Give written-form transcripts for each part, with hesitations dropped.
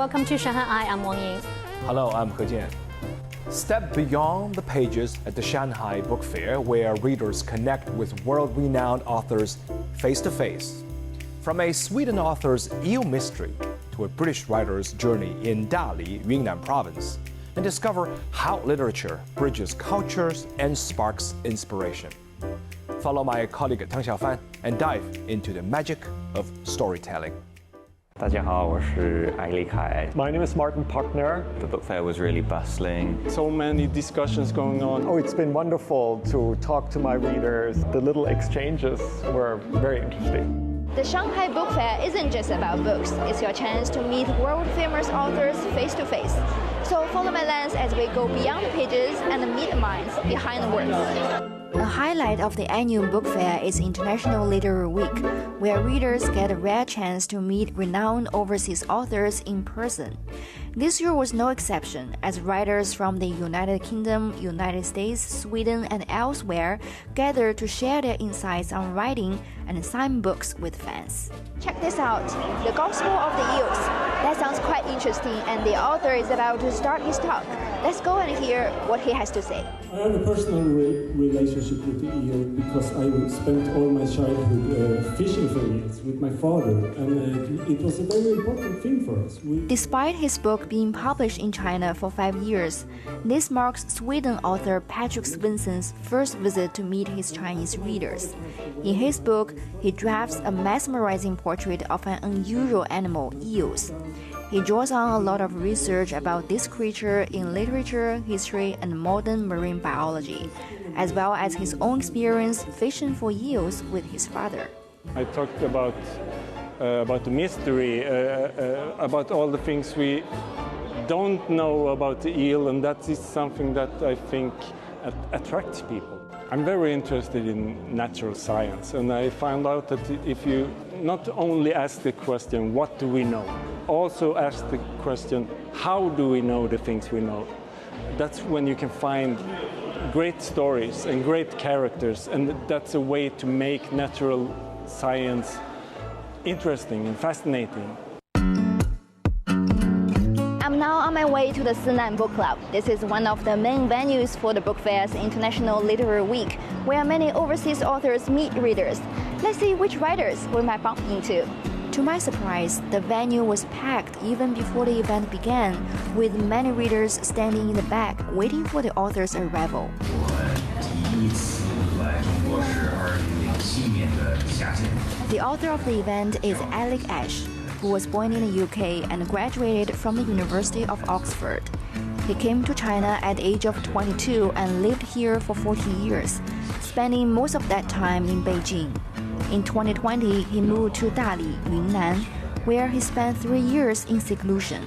Welcome to Shanghai. I'm Wang Ying. Hello, I'm He Jian. Step beyond the pages at the Shanghai Book Fair, where readers connect with world-renowned authors face-to-face. From a Sweden author's eel mystery to a British writer's journey in Dali, Yunnan Province, and discover how literature bridges cultures and sparks inspiration. Follow my colleague Tang Xiaofan and dive into the magic of storytelling. 大家好，我是艾利凯。 My name is Martin Puckner. The book fair was really bustling. So many discussions going on. Oh, it's been wonderful to talk to my readers. The little exchanges were very interesting. The Shanghai Book Fair isn't just about books. It's your chance to meet world-famous authors face-to-face. So follow my lens as we go beyond the pages and meet the minds behind the words. A highlight of the annual book fair is International Literary Week, where readers get a rare chance to meet renowned overseas authors in person. This year was no exception, as writers from the United Kingdom, United States, Sweden, and elsewhere gathered to share their insights on writing and sign books with fans. Check this out, The Gospel of the Eels. That sounds quite interesting, and the author is about to start his talk. Let's go and hear what he has to say. I have a personal relationship with the eel because I spent all my childhood fishing for eels with my father, and it was a very important thing for us. Despite his book being published in China for 5 years, this marks Sweden author Patrick Svensson's first visit to meet his Chinese readers. In his book, he drafts a mesmerizing portrait of an unusual animal, eels. He draws on a lot of research about this creature in literature, history, and modern marine biology, as well as his own experience fishing for eels with his father. I talked about the mystery, about all the things we don't know about the eel, and that is something that I think attracts people. I'm very interested in natural science, and I found out that if you not only ask the question, what do we know? Also ask the question, how do we know the things we know? That's when you can find great stories and great characters, and that's a way to make natural science interesting and fascinating. I'm now on my way to the Yunnan Book Club. This is one of the main venues for the Book Fair's International Literary Week, where many overseas authors meet readers. Let's see which writers we might bump into. To my surprise, the venue was packed even before the event began, with many readers standing in the back waiting for the author's arrival. The author of the event is Alec Ash, who was born in the UK and graduated from the University of Oxford. He came to China at the age of 22 and lived here for 40 years, spending most of that time in Beijing. In 2020, he moved to Dali, Yunnan, where he spent 3 years in seclusion.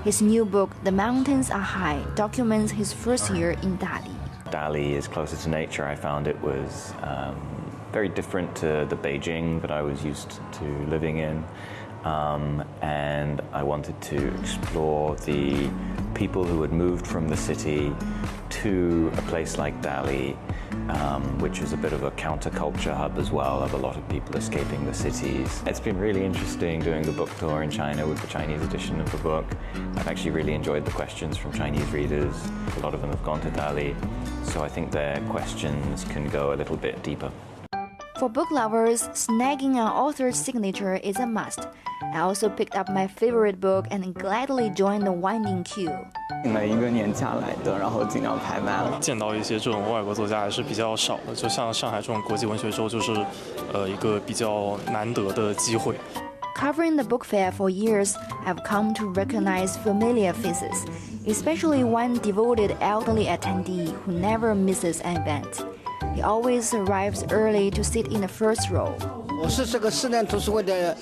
His new book, The Mountains Are High, documents his first year in Dali. Dali is closer to nature. I found it was very different to the Beijing that I was used to living in. And I wanted to explore the people who had moved from the city to a place like Dali, which is a bit of a counterculture hub as well, of a lot of people escaping the cities. It's been really interesting doing the book tour in China with the Chinese edition of the book. I've actually really enjoyed the questions from Chinese readers. A lot of them have gone to Dali, so I think their questions can go a little bit deeper. For book lovers, snagging an author's signature is a must. I also picked up my favorite book and gladly joined the winding queue. 1年下来的，然后尽量拍卖了。见到一些这种外国作家还是比较少的，就像上海这种国际文学周，就是一个比较难得的机会。Covering the book fair for years, I've come to recognize familiar faces, especially one devoted elderly attendee who never misses an event. He always arrives early to sit in the first row. 我是这个市南图书馆的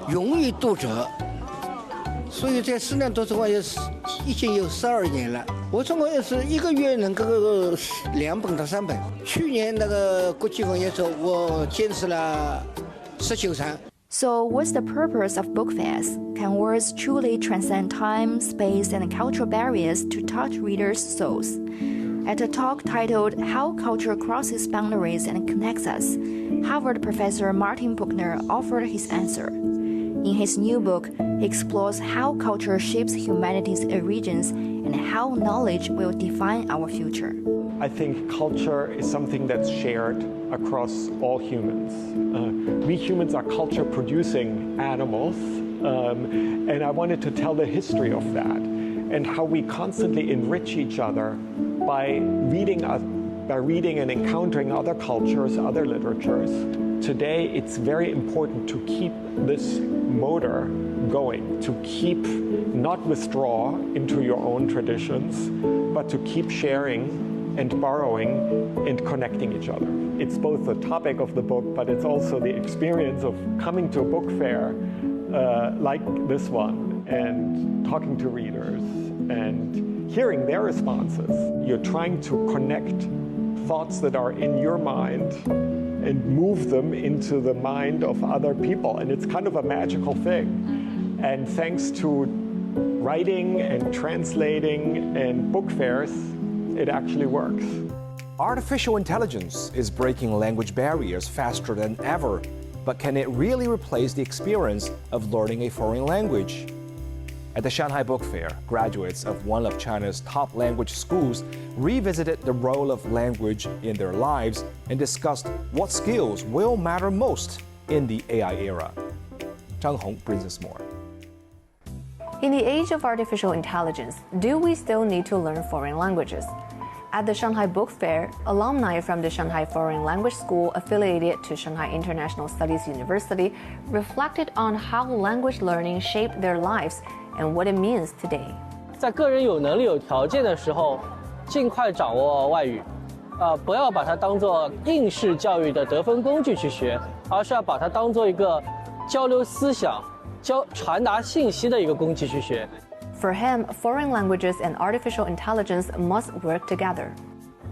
荣誉读者，所以在市南图书馆已经有12年了。我总共也是一个月能够2本到3本。去年那个国际文学周，我坚持了19场。So what's the purpose of book fairs? Can words truly transcend time, space, and cultural barriers to touch readers' souls? At a talk titled How Culture Crosses Boundaries and Connects Us, Harvard professor Martin Puckner offered his answer. In his new book, he explores how culture shapes humanity's origins and how knowledge will define our future. I think culture is something that's shared across all humans. We humans are culture-producing animals, and I wanted to tell the history of that and how we constantly enrich each other by reading and encountering other cultures, other literatures. Today, it's very important to keep this motor going, to keep not withdraw into your own traditions, but to keep sharing and borrowing and connecting each other. It's both the topic of the book, but it's also the experience of coming to a book fair like this one and talking to readers and hearing their responses. You're trying to connect thoughts that are in your mind and move them into the mind of other people. And it's kind of a magical thing. And thanks to writing and translating and book fairs, it actually works. Artificial intelligence is breaking language barriers faster than ever, but can it really replace the experience of learning a foreign language? At the Shanghai Book Fair, graduates of one of China's top language schools revisited the role of language in their lives and discussed what skills will matter most in the AI era. Zhang Hong brings us more. In the age of artificial intelligence, do we still need to learn foreign languages? At the Shanghai Book Fair, alumni from the Shanghai Foreign Language School affiliated to Shanghai International Studies University reflected on how language learning shaped their lives and what it means today. 在个人有能力、有条件的时候，尽快掌握外语，不要把它当作应试教育的得分工具去学，而是要把它当作一个交流思想、传达信息的一个工具去学。 For him, foreign languages and artificial intelligence must work together.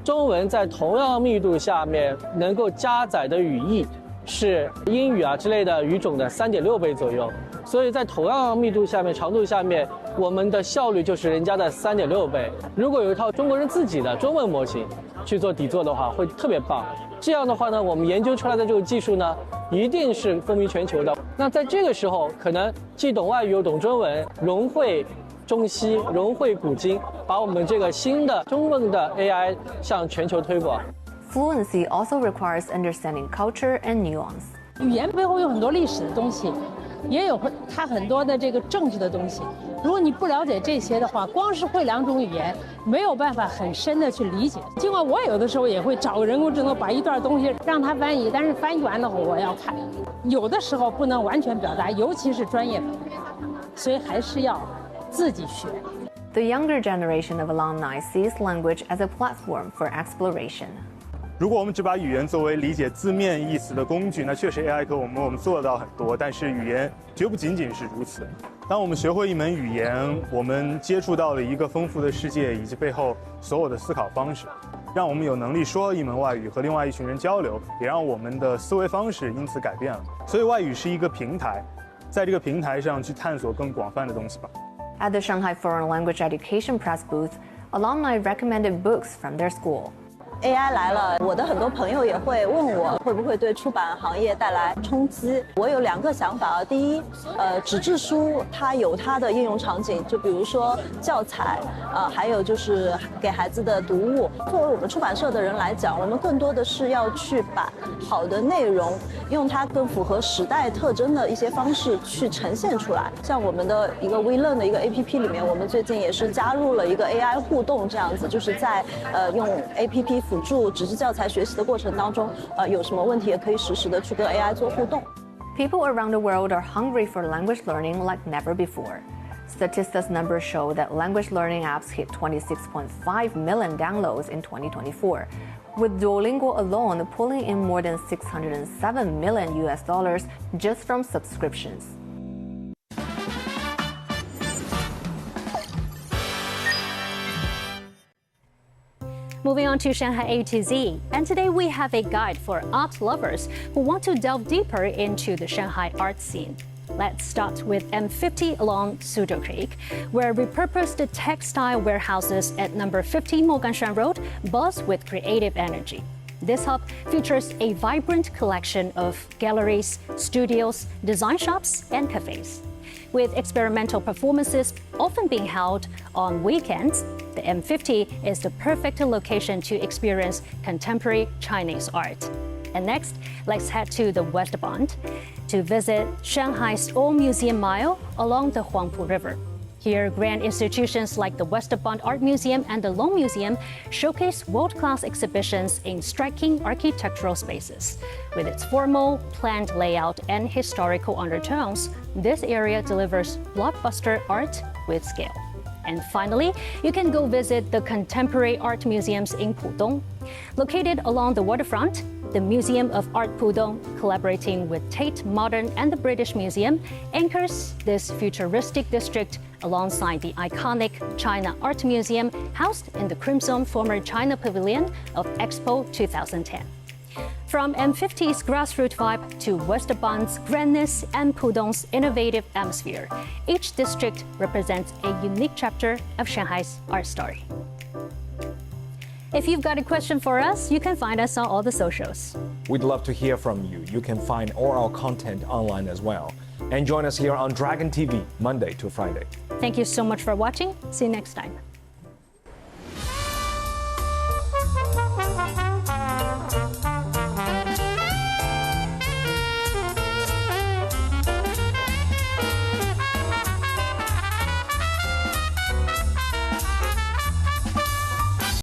中文在同样密度下面能够加载的语义是英语之类的语种的3.6倍左右，所以在同样密度下面、长度下面，我们的效率就是人家的3.6倍。如果有一套中国人自己的中文模型去做底座的话，会特别棒。这样的话呢，我们研究出来的这个技术呢，一定是风靡全球的。那在这个时候，可能既懂外语又懂中文，融会 中西融会古今，把我们这个新的中文的 AI 向全球推广。Fluency also requires understanding culture and nuance. 语言背后有很多历史的东西，也有它很多的这个政治的东西。如果你不了解这些的话，光是会2种语言，没有办法很深的去理解。尽管我有的时候也会找人工智能把一段东西让它翻译，但是翻译完了后我要看，有的时候不能完全表达，尤其是专业方面，所以还是要 The younger generation of alumni sees language as a platform for exploration. 如果我们只把语言作为理解字面意思的工具，那确实 AI 和我们做到很多，但是语言绝不仅仅是如此。当我们学会一门语言，我们接触到了一个丰富的世界以及背后所有的思考方式，让我们有能力说一门外语和另外一群人交流，也让我们的思维方式因此改变了。所以外语是一个平台，在这个平台上去探索更广泛的东西吧。 At the Shanghai Foreign Language Education Press booth, alumni recommended books from their school. AI 来了，我的很多朋友也会问我会不会对出版行业带来冲击。我有2个想法第一，纸质书它有它的应用场景，就比如说教材，还有就是给孩子的读物。作为我们出版社的人来讲，我们更多的是要去把好的内容用它更符合时代特征的一些方式去呈现出来。像我们的一个 WeLearn 的一个 APP 里面，我们最近也是加入了一个 AI 互动，这样子就是在用 APP 辅助纸质教材学习的过程当中，有什么问题也可以实时的去跟 AI 做互动。People around the world are hungry for language learning like never before. Statista's numbers show that language learning apps hit 26.5 million downloads in 2024, with Duolingo alone pulling in more than $607 million just from subscriptions. Moving on to Shanghai A to Z, and today we have a guide for art lovers who want to delve deeper into the Shanghai art scene. Let's start with M50 along Suzhou Creek, where repurposed textile warehouses at number 15 Moganshan Road buzz with creative energy. This hub features a vibrant collection of galleries, studios, design shops, and cafes. With experimental performances often being held on weekends, the M50 is the perfect location to experience contemporary Chinese art. And next, let's head to the West Bund to visit Shanghai's Old Museum Mile along the Huangpu River. Here, grand institutions like the West Bund Art Museum and the Long Museum showcase world-class exhibitions in striking architectural spaces. With its formal, planned layout and historical undertones, this area delivers blockbuster art with scale. And finally, you can go visit the contemporary art museums in Pudong. Located along the waterfront, the Museum of Art Pudong, collaborating with Tate Modern and the British Museum, anchors this futuristic district alongside the iconic China Art Museum housed in the Crimson former China Pavilion of Expo 2010. From M50's grassroots vibe to West Bund's grandness and Pudong's innovative atmosphere, each district represents a unique chapter of Shanghai's art story. If you've got a question for us, you can find us on all the socials. We'd love to hear from you. You can find all our content online as well. And join us here on Dragon TV, Monday to Friday. Thank you so much for watching. See you next time.